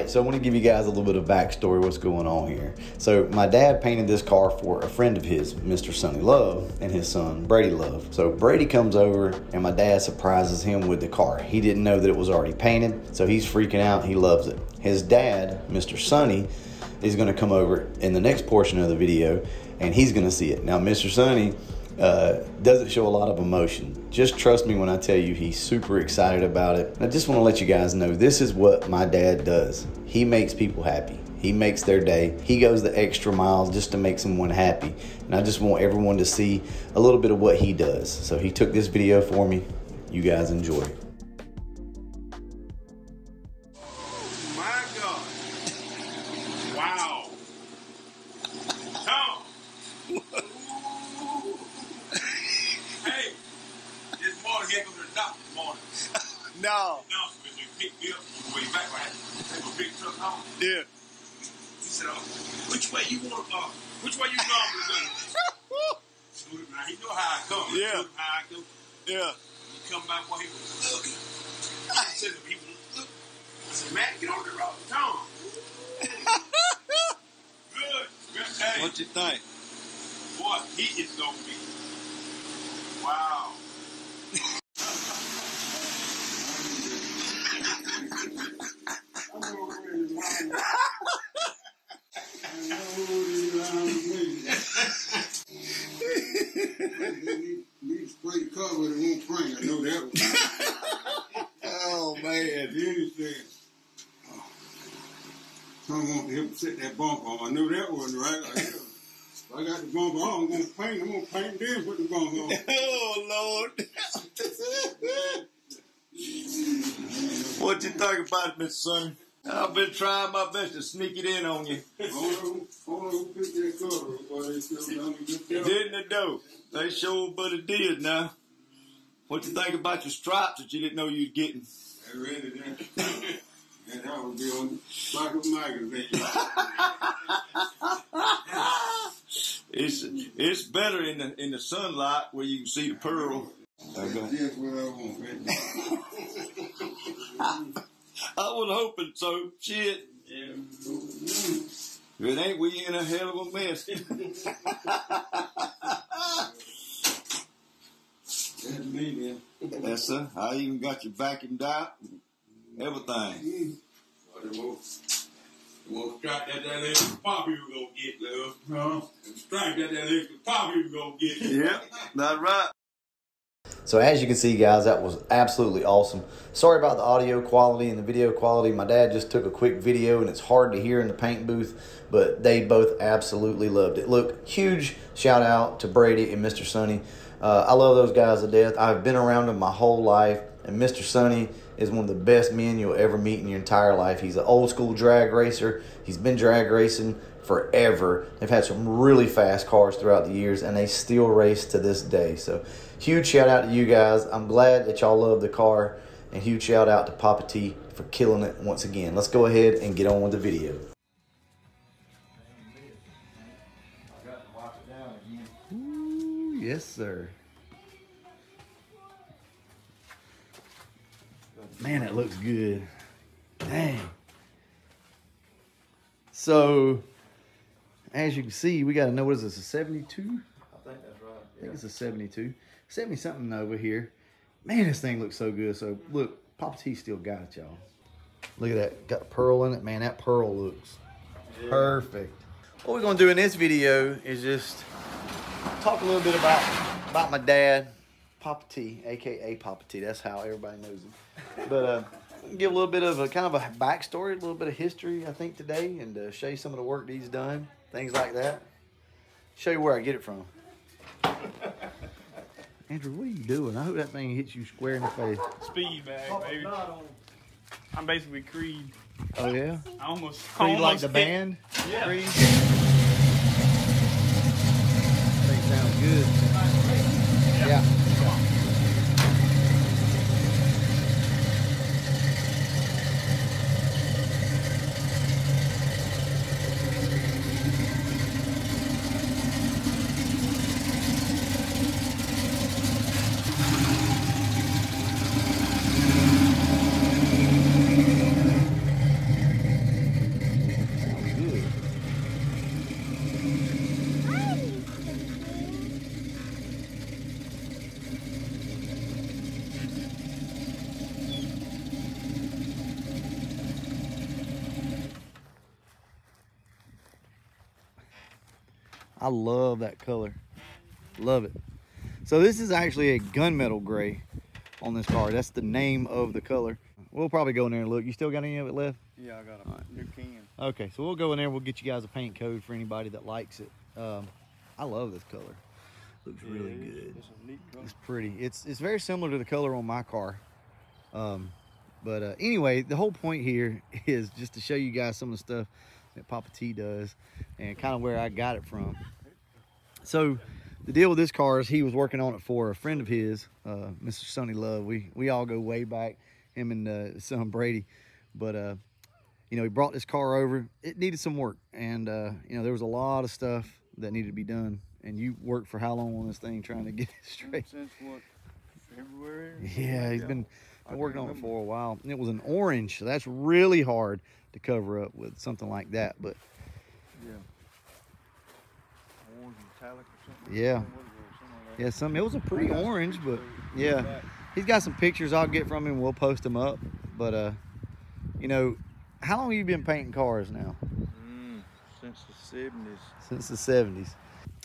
right, so I want to give you guys a little bit of backstory what's going on here. So my dad painted this car for a friend of his, Mr. Sonny Love, and his son, Brady Love. So Brady comes over and my dad surprises him with the car. He didn't know that it was already painted, so he's freaking out. He loves it. His dad, Mr. Sonny, is going to come over in the next portion of the video, and he's going to see it. Now, Mr. Sonny doesn't show a lot of emotion. Just trust me when I tell you he's super excited about it. I just want to let you guys know this is what my dad does. He makes people happy. He makes their day. He goes the extra mile just to make someone happy. And I just want everyone to see a little bit of what he does. So he took this video for me. You guys enjoy. My God. Wow. Tom. Hey, this morning here goes to the doctor this morning. No. No, so they picked me up on the way back, right? They go big truck home. Yeah. He said, which way you want which way you normally go? So now he know how I come. Yeah. How I go. Yeah. He come back while he was looking. I said to people, look. I said, man, get on the road, Tom. Good. Hey. What you think? Boy, he is gonna be. Wow. These spray cover it won't bring. I know that one. Oh man. Then he said, Tom want to help set that bump on. I knew that wasn't right. If I got the bump on, I'm gonna paint then put the bump on. Oh Lord. What you think about it, Mr. Sonny? I've been trying my best to sneak it in on you. Hold on, pick that cover up while they still down there. Didn't it though? They sure but it did now. What you think about your stripes that you didn't know you was getting? I read it then. And that would be on like a magazine. It's better in the sunlight where you can see the pearl. That's just what I want, man. I was hoping so. Shit. Yeah. If it ain't, we in a hell of a mess. That's me, man. Yes, sir. I even got you vacuumed out. Everything. Well, they won't strike that little pop you were gonna get, love. Huh? Strike that little pop you were gonna get. Yep, that's right. So as you can see, guys, that was absolutely awesome. Sorry about the audio quality and the video quality. My dad just took a quick video and it's hard to hear in the paint booth, but they both absolutely loved it. Look, huge shout out to Brady and Mr. Sonny. I love those guys to death. I've been around them my whole life, and Mr. Sonny is one of the best men you'll ever meet in your entire life. He's an old school drag racer. He's been drag racing forever. They've had some really fast cars throughout the years, and they still race to this day. So huge shout out to you guys. I'm glad that y'all love the car, and huge shout out to Papa T for killing it once again. Let's go ahead and get on with the video. Ooh, yes, sir. Man, that looks good. Dang. So, as you can see, we got to know, what is this, a 72? I think that's right. I think it's a 72. 70 something over here. Man, this thing looks so good. So, look, Papa T still got it, y'all. Look at that. Got a pearl in it. Man, that pearl looks perfect. What we're going to do in this video is just talk a little bit about my dad, Papa T, a.k.a. Papa T. That's how everybody knows him. But give a little bit of a kind of a backstory, a little bit of history, I think, today, and show you some of the work that he's done, things like that. Show you where I get it from. Andrew, what are you doing? I hope that thing hits you square in the face. Speed bag, baby. I'm basically Creed. Oh, yeah? I almost Creed like the hit- band? Yeah. Creed? That sounds good. Yeah. I love that color. Love it. So this is actually a gunmetal gray on this car. That's the name of the color. We'll probably go in there and look. You still got any of it left? Yeah, I got a new can. Okay, so we'll go in there. We'll get you guys a paint code for anybody that likes it. I love this color. Looks really good. It's a neat color. It's pretty. It's very similar to the color on my car. But anyway, the whole point here is just to show you guys some of the stuff that Papa T does and kind of where I got it from. So the deal with this car is he was working on it for a friend of his, Mr. Sonny Love. We all go way back, him and his son Brady. But you know, he brought this car over. It needed some work, and you know, there was a lot of stuff that needed to be done. And you worked for how long on this thing trying to get it straight? Since what, February? Yeah, he's been working on it for a while. And it was an orange, so that's really hard to cover up with something like that. But yeah, orange metallic or something. Yeah, it was a pretty orange, but yeah, he's got some pictures I'll get from him. We'll post them up. But you know, how long have you been painting cars now? Since the 70s. Since the 70s.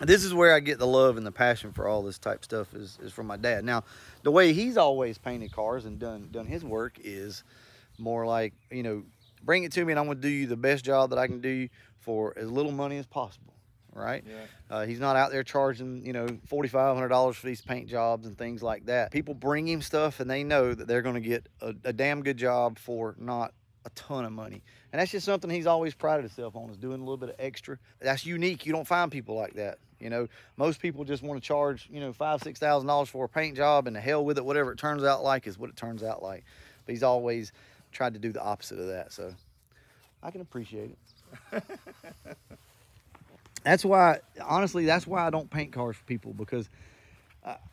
This is where I get the love and the passion for all this type stuff is from my dad. Now, the way he's always painted cars and done his work is more like, you know, bring it to me and I'm going to do you the best job that I can do for as little money as possible, right? Yeah. He's not out there charging, you know, $4,500 for these paint jobs and things like that. People bring him stuff and they know that they're going to get a damn good job for not a ton of money. And that's just something he's always prided himself on, is doing a little bit of extra. That's unique. You don't find people like that. You know, most people just want to charge, you know, $5,000, $6,000 for a paint job, and the hell with it, whatever it turns out like is what it turns out like. But he's always tried to do the opposite of that. So I can appreciate it. That's why, honestly, that's why I don't paint cars for people, because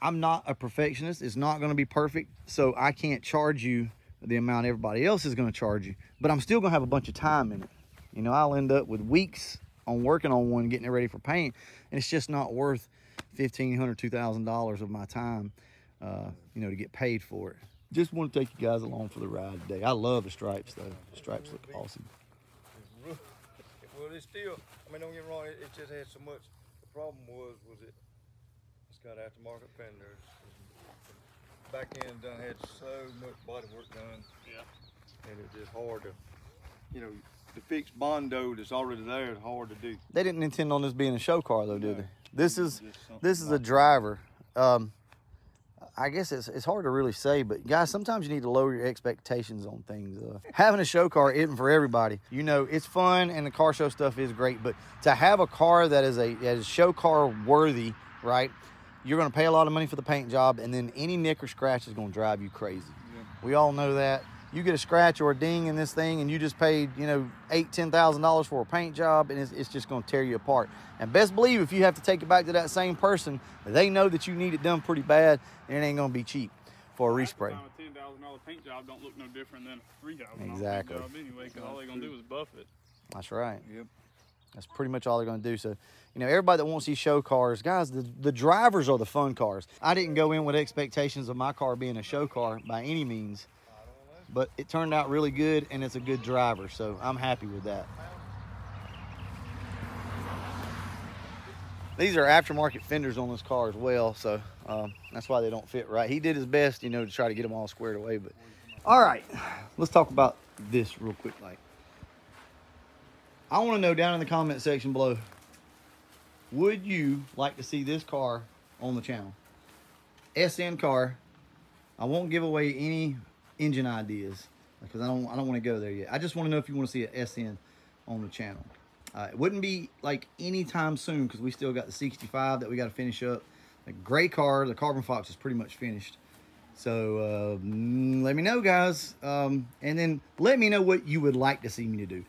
I'm not a perfectionist. It's not going to be perfect. So I can't charge you the amount everybody else is going to charge you, but I'm still going to have a bunch of time in it. You know, I'll end up with weeks on working on one, getting it ready for paint, and it's just not worth $1,500, $2,000 of my time, you know, to get paid for it. Just want to take you guys along for the ride today. I love the stripes, though. The stripes look awesome. Well, it's still, I mean, don't get me wrong, it just had so much. The problem was it's got aftermarket fenders. Back end done had so much body work done. Yeah. And it's just hard to, you know, to fix Bondo that's already there is hard to do. They didn't intend on this being a show car, though, did they? This is a driver. I guess it's hard to really say, but guys, sometimes you need to lower your expectations on things. Having a show car isn't for everybody. You know, it's fun and the car show stuff is great, but to have a car that is show car worthy, right? You're going to pay a lot of money for the paint job, and then any nick or scratch is going to drive you crazy. Yeah. We all know that. You get a scratch or a ding in this thing, and you just paid, you know, $8,000, $10,000 for a paint job, and it's just going to tear you apart. And best believe if you have to take it back to that same person, they know that you need it done pretty bad, and it ain't going to be cheap for a respray. A $10,000 paint job don't look no different than a $3,000 Exactly. paint job anyway, because all they're going to do is buff it. That's right. Yep. That's pretty much all they're going to do. So, you know, everybody that wants these show cars, guys, the drivers are the fun cars. I didn't go in with expectations of my car being a show car by any means, but it turned out really good, and it's a good driver. So I'm happy with that. These are aftermarket fenders on this car as well, so that's why they don't fit right. He did his best, you know, to try to get them all squared away. But all right, let's talk about this real quick. Like, I want to know down in the comment section below, would you like to see this car on the channel? SN car. I won't give away any engine ideas because I don't want to go there yet. I just want to know if you want to see an SN on the channel. It wouldn't be like anytime soon because we still got the 65 that we got to finish up. The gray car, the Carbon Fox, is pretty much finished. So let me know, guys, and then let me know what you would like to see me to do.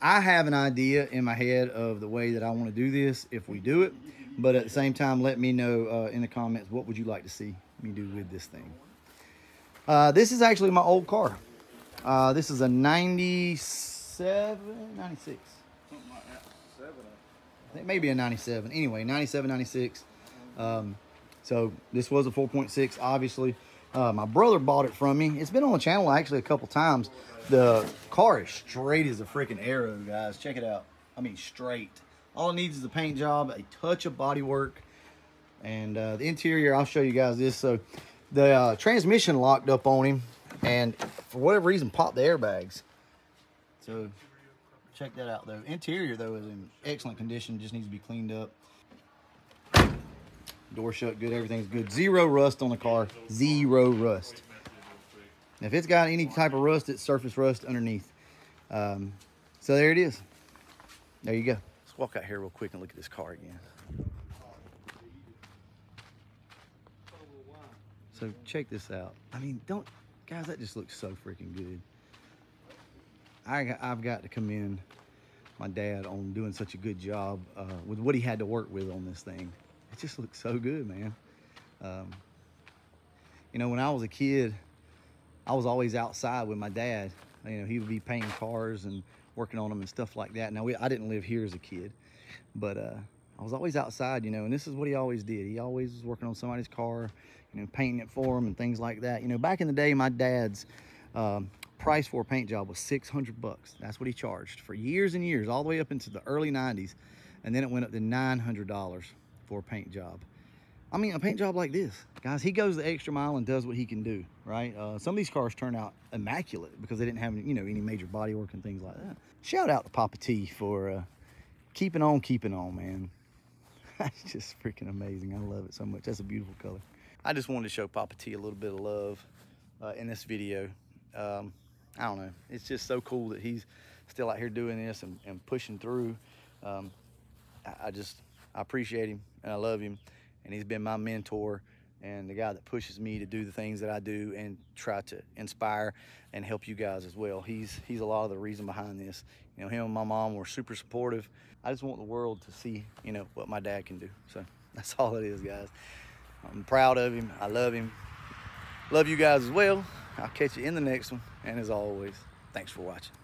I have an idea in my head of the way that I want to do this if we do it, but at the same time, let me know in the comments, what would you like to see me do with this thing. This is actually my old car. This is a 97, 96. Something like that. I think maybe a 97. Anyway, 97, 96. So this was a 4.6, obviously. My brother bought it from me. It's been on the channel actually a couple times. The car is straight as a freaking arrow, guys. Check it out. I mean, straight. All it needs is a paint job, a touch of body work, and the interior, I'll show you guys this. So the transmission locked up on him, and for whatever reason popped the airbags. So check that out though. Interior though is in excellent condition, just needs to be cleaned up. Door shut good, everything's good. Zero rust on the car, zero rust. If it's got any type of rust, it's surface rust underneath. So there it is. There you go. Let's walk out here real quick and look at this car again. So check this out. I mean, guys, that just looks so freaking good. I've got to commend my dad on doing such a good job with what he had to work with on this thing. It just looks so good, man. You know, when I was a kid, I was always outside with my dad. You know, he would be painting cars and working on them and stuff like that. Now, I didn't live here as a kid, but I was always outside, you know, and this is what he always did. He always was working on somebody's car, you know, painting it for them and things like that. You know, back in the day, my dad's price for a paint job was $600. That's what he charged for years and years, all the way up into the early 90s. And then it went up to $900 for a paint job. I mean, a paint job like this, guys, he goes the extra mile and does what he can do, right? Some of these cars turn out immaculate because they didn't have, you know, any major body work and things like that. Shout out to Papa T for keeping on, man. That's just freaking amazing. I love it so much. That's a beautiful color. I just wanted to show Papa T a little bit of love in this video. I don't know. It's just so cool that he's still out here doing this and pushing through. I appreciate him and I love him. And he's been my mentor and the guy that pushes me to do the things that I do and try to inspire and help you guys as well. He's a lot of the reason behind this. You know, him and my mom were super supportive. I just want the world to see, you know, what my dad can do. So that's all it is, guys. I'm proud of him. I love him. Love you guys as well. I'll catch you in the next one. And as always, thanks for watching.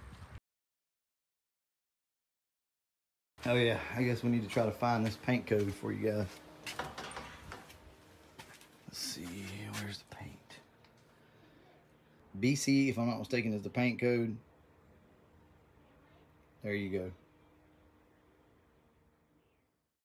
Oh yeah, I guess we need to try to find this paint code for you guys. Let's see, where's the paint? BC, if I'm not mistaken, is the paint code. There you go.